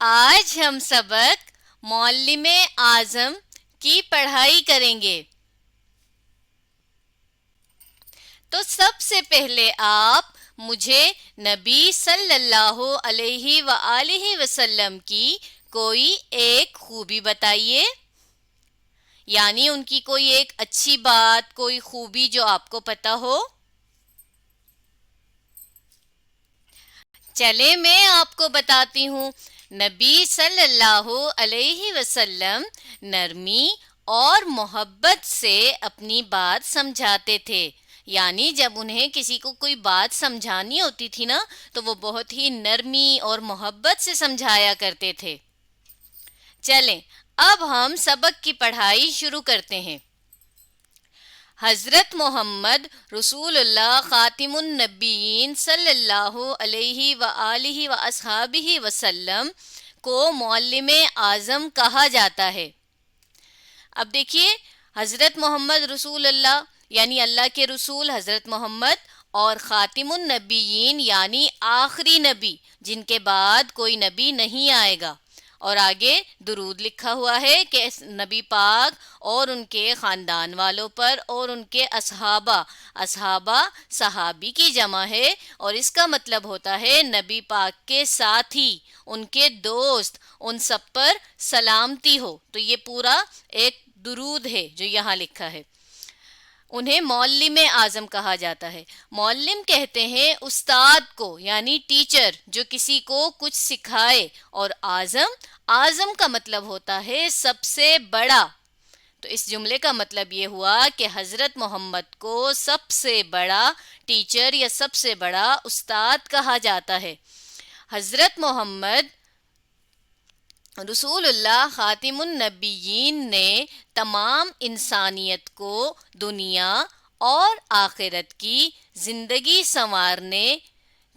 آج ہم سبق معلم اعظم کی پڑھائی کریں گے۔ تو سب سے پہلے آپ مجھے نبی صلی اللہ علیہ وآلہ وسلم کی کوئی ایک خوبی بتائیے، یعنی ان کی کوئی ایک اچھی بات، کوئی خوبی جو آپ کو پتا ہو۔ چلے میں آپ کو بتاتی ہوں۔ نبی صلی اللہ علیہ وسلم نرمی اور محبت سے اپنی بات سمجھاتے تھے، یعنی جب انہیں کسی کو کوئی بات سمجھانی ہوتی تھی نا تو وہ بہت ہی نرمی اور محبت سے سمجھایا کرتے تھے۔ چلیں اب ہم سبق کی پڑھائی شروع کرتے ہیں۔ حضرت محمد رسول اللہ خاتم النبیین صلی اللہ علیہ وآلہ وصحابہ وسلم کو معلم اعظم کہا جاتا ہے۔ اب دیکھیے، حضرت محمد رسول اللہ یعنی اللہ کے رسول حضرت محمد، اور خاتم النبیین یعنی آخری نبی جن کے بعد کوئی نبی نہیں آئے گا، اور آگے درود لکھا ہوا ہے کہ نبی پاک اور ان کے خاندان والوں پر اور ان کے صحابہ صحابی کی جمع ہے، اور اس کا مطلب ہوتا ہے نبی پاک کے ساتھی، ان کے دوست، ان سب پر سلامتی ہو۔ تو یہ پورا ایک درود ہے جو یہاں لکھا ہے۔ انہیں معلم اعظم کہا جاتا ہے۔ معلم کہتے ہیں استاد کو، یعنی ٹیچر جو کسی کو کچھ سکھائے، اور اعظم کا مطلب ہوتا ہے سب سے بڑا۔ تو اس جملے کا مطلب یہ ہوا کہ حضرت محمد کو سب سے بڑا ٹیچر یا سب سے بڑا استاد کہا جاتا ہے۔ حضرت محمد رسول اللہ خاتم النبیین نے تمام انسانیت کو دنیا اور آخرت کی زندگی سنوارنے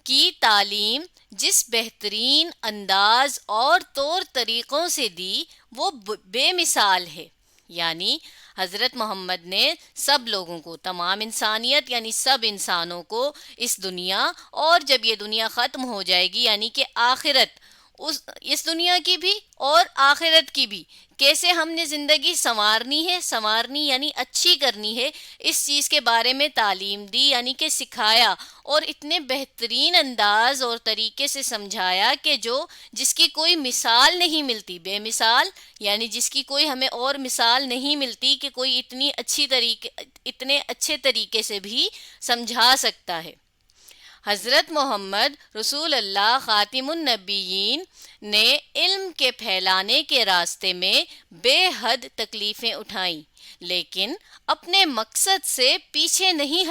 کی تعلیم جس بہترین انداز اور طور طریقوں سے دی وہ بے مثال ہے۔ یعنی حضرت محمد نے سب لوگوں کو، تمام انسانیت یعنی سب انسانوں کو اس دنیا، اور جب یہ دنیا ختم ہو جائے گی یعنی کہ آخرت، اس دنیا کی بھی اور آخرت کی بھی، کیسے ہم نے زندگی سنوارنی یعنی اچھی کرنی ہے، اس چیز کے بارے میں تعلیم دی، یعنی کہ سکھایا، اور اتنے بہترین انداز اور طریقے سے سمجھایا کہ جس کی کوئی مثال نہیں ملتی، بے مثال یعنی جس کی کوئی ہمیں اور مثال نہیں ملتی کہ کوئی اتنے اچھے طریقے سے بھی سمجھا سکتا ہے۔ حضرت محمد رسول اللہ خاتم النبیین نے علم کے پھیلانے کے راستے میں بے حد تکلیفیں اٹھائیں، لیکن اپنے مقصد سے پیچھے نہیں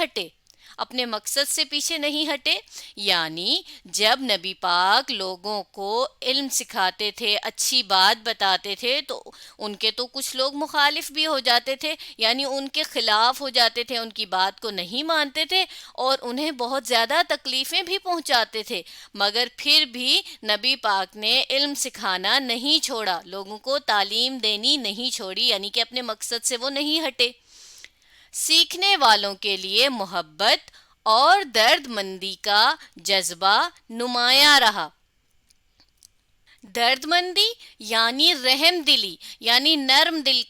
ہٹے۔ یعنی جب نبی پاک لوگوں کو علم سکھاتے تھے، اچھی بات بتاتے تھے، تو ان کے تو کچھ لوگ مخالف بھی ہو جاتے تھے، یعنی ان کے خلاف ہو جاتے تھے، ان کی بات کو نہیں مانتے تھے اور انہیں بہت زیادہ تکلیفیں بھی پہنچاتے تھے، مگر پھر بھی نبی پاک نے علم سکھانا نہیں چھوڑا، لوگوں کو تعلیم دینی نہیں چھوڑی، یعنی کہ اپنے مقصد سے وہ نہیں ہٹے۔ سیکھنے والوں کے لیے محبت اور درد مندی کا جذبہ نمایاں رہا۔ درد مندی یعنی رحم دلی، یعنی نرم دل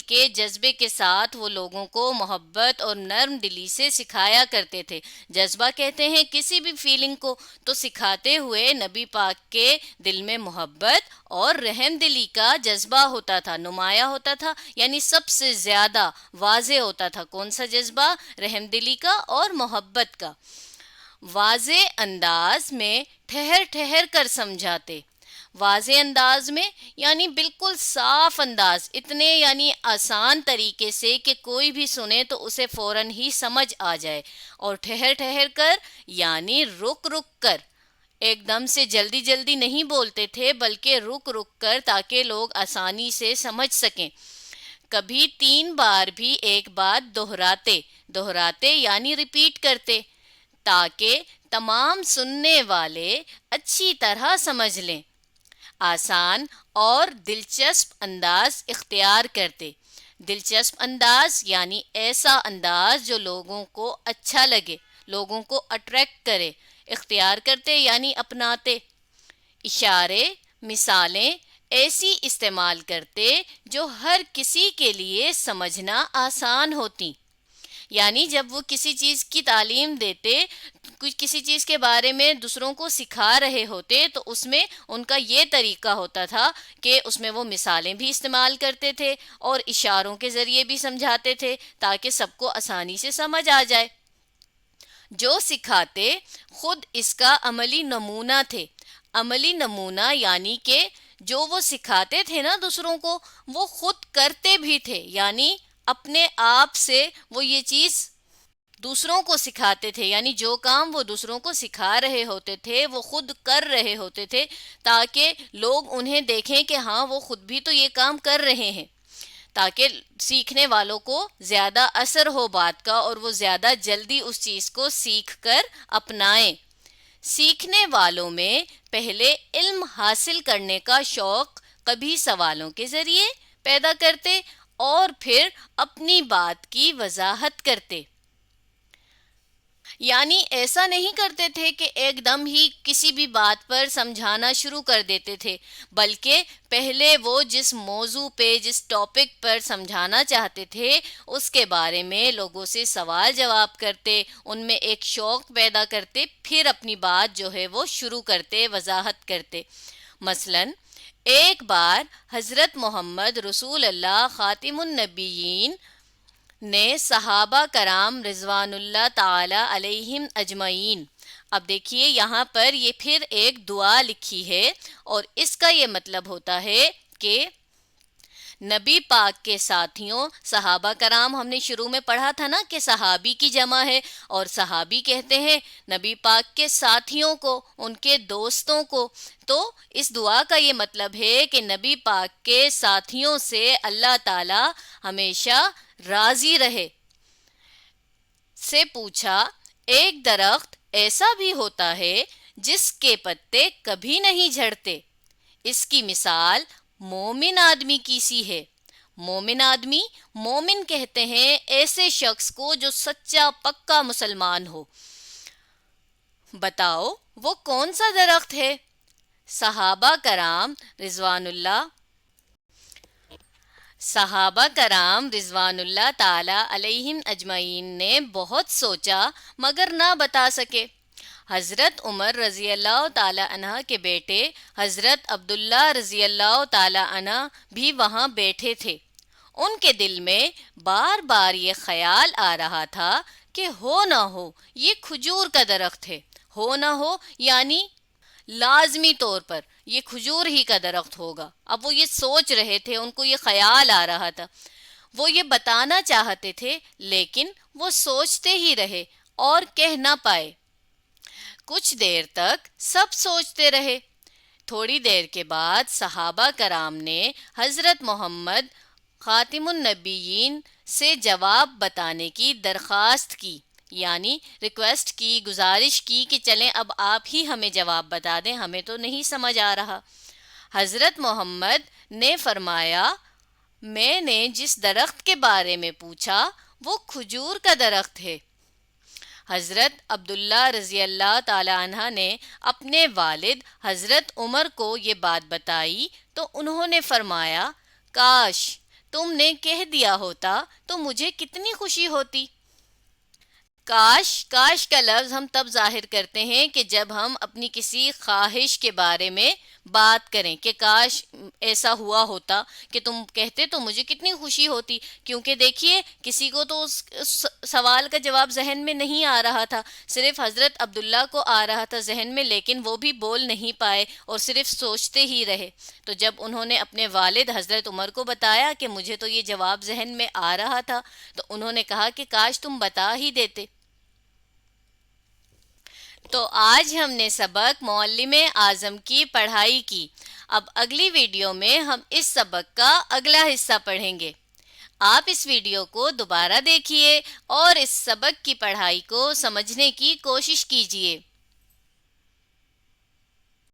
کے جذبے کے ساتھ وہ لوگوں کو محبت اور نرم دلی سے سکھایا کرتے تھے۔ جذبہ کہتے ہیں کسی بھی فیلنگ کو، تو سکھاتے ہوئے نبی پاک کے دل میں محبت اور رحم دلی کا جذبہ ہوتا تھا، نمایاں ہوتا تھا، یعنی سب سے زیادہ واضح ہوتا تھا۔ کون سا جذبہ؟ رحم دلی کا اور محبت کا۔ واضح انداز میں ٹھہر کر سمجھاتے، واضح انداز میں یعنی بالکل صاف انداز، اتنے یعنی آسان طریقے سے کہ کوئی بھی سنے تو اسے فوراً ہی سمجھ آ جائے، اور ٹھہر کر یعنی رک کر، ایک دم سے جلدی نہیں بولتے تھے بلکہ رک کر تاکہ لوگ آسانی سے سمجھ سکیں۔ کبھی 3 بار بھی ایک بات دہراتے یعنی ریپیٹ کرتے، تاکہ تمام سننے والے اچھی طرح سمجھ لیں۔ آسان اور دلچسپ انداز اختیار کرتے، دلچسپ انداز یعنی ایسا انداز جو لوگوں کو اچھا لگے، لوگوں کو اٹریکٹ کرے، اختیار کرتے یعنی اپناتے۔ इशारे, मिसालें ऐसी इस्तेमाल करते जो हर किसी के लिए समझना आसान होती। यानी जब वो किसी चीज़ की तालीम देते, कुछ किसी चीज़ के बारे में दूसरों को सिखा रहे होते, तो उसमें उनका ये तरीका होता था कि उसमें वो मिसालें भी इस्तेमाल करते थे और इशारों के ज़रिए भी समझाते थे ताकि सबको आसानी से समझ आ जाए। जो सिखाते खुद इसका अमली नमूना थे। अमली नमूना यानी कि जो वो सिखाते थे ना दूसरों को, वो खुद करते भी थे, यानी अपने आप से वो ये चीज़ दूसरों को सिखाते थे। यानी जो काम वो दूसरों को सिखा रहे होते थे वो खुद कर रहे होते थे, ताकि लोग उन्हें देखें कि हाँ वो खुद भी तो ये काम कर रहे हैं, ताकि सीखने वालों को ज़्यादा असर हो बात का और वो ज़्यादा जल्दी उस चीज़ को सीख कर अपनाएं। सीखने वालों में पहले इल्म हासिल करने का शौक कभी सवालों के ज़रिए पैदा करते और फिर अपनी बात की वजाहत करते। यानी ऐसा नहीं करते थे कि एकदम ही किसी भी बात पर समझाना शुरू कर देते थे, बल्कि पहले वो जिस मौजू पे, जिस टॉपिक पर समझाना चाहते थे उसके बारे में लोगों से सवाल जवाब करते, उनमें एक शौक पैदा करते, फिर अपनी बात जो है वो शुरू करते, वजाहत करते। मसलन एक बार हज़रत मोहम्मद रसूल अल्लाह ख़ातिमुन नबीयीन ने सहाबा कराम रिजवानुल्लाह ताला अलैहिम अजमईन, अब देखिए यहाँ पर ये फिर एक दुआ लिखी है और इसका ये मतलब होता है कि नबी पाक के साथियों, सहाबा कराम हमने शुरू में पढ़ा था ना कि सहाबी की जमा है, और सहाबी कहते हैं नबी पाक के साथियों को, उनके दोस्तों को। तो इस दुआ का ये मतलब है कि नबी पाक के साथियों से अल्लाह ताला हमेशा राजी रहे। से पूछा, एक दरख्त ऐसा भी होता है जिसके पत्ते कभी नहीं झड़ते, इसकी मिसाल मोमिन आदमी की सी है। मोमिन आदमी, मोमिन कहते हैं ऐसे शख्स को जो सच्चा पक्का मुसलमान हो। बताओ वो कौन सा दरख्त है? सहाबा कराम रिजवानुल्लाह ताला अलैहिम अजमईन ने बहुत सोचा मगर ना बता सके। हज़रत उमर रज़ी अल्लाह ताला अन्हा के बेटे हज़रत अब्दुल्ला रज़ी अल्लाह ताला अन्हा भी वहाँ बैठे थे। उनके दिल में बार बार ये ख्याल आ रहा था कि हो ना हो ये खजूर का दरख्त है। हो ना हो यानी लाजमी तौर पर ये खजूर ही का दरख्त होगा। अब वो ये सोच रहे थे, उनको ये ख्याल आ रहा था, वो ये बताना चाहते थे लेकिन वो सोचते ही रहे और कह ना पाए। कुछ देर तक सब सोचते रहे। थोड़ी देर के बाद सहाबा कराम ने हज़रत मोहम्मद ख़ातिमुन नबीयीन से जवाब बताने की दरख्वास्त की, यानी रिक्वेस्ट की, गुजारिश की कि चलें अब आप ही हमें जवाब बता दें, हमें तो नहीं समझ आ रहा। हज़रत मोहम्मद ने फरमाया, मैंने जिस दरख्त के बारे में पूछा वो खजूर का दरख्त है। हज़रत अब्दुल्ला रज़ी अल्लाह ताला अन्हा ने अपने वालिद हज़रत उमर को ये बात बताई तो उन्होंने फरमाया, काश तुमने कह दिया होता तो मुझे कितनी खुशी होती। काश, काश का लफ्ज़ हम तब ज़ाहिर करते हैं कि जब हम अपनी किसी ख्वाहिश के बारे में बात करें कि काश ऐसा हुआ होता कि तुम कहते तो मुझे कितनी खुशी होती। क्योंकि देखिए किसी को तो उस सवाल का जवाब जहन में नहीं आ रहा था, सिर्फ हज़रत अब्दुल्ला को आ रहा था जहन में, लेकिन वो भी बोल नहीं पाए और सिर्फ सोचते ही रहे। तो जब उन्होंने अपने वालिद हज़रत उमर को बताया कि मुझे तो ये जवाब जहन में आ रहा था, तो उन्होंने कहा कि काश तुम बता ही देते। तो आज हमने सबक मौल्लिम आज़म की पढ़ाई की। अब अगली वीडियो में हम इस सबक का अगला हिस्सा पढ़ेंगे। आप इस वीडियो को दोबारा देखिए और इस सबक की पढ़ाई को समझने की कोशिश कीजिए।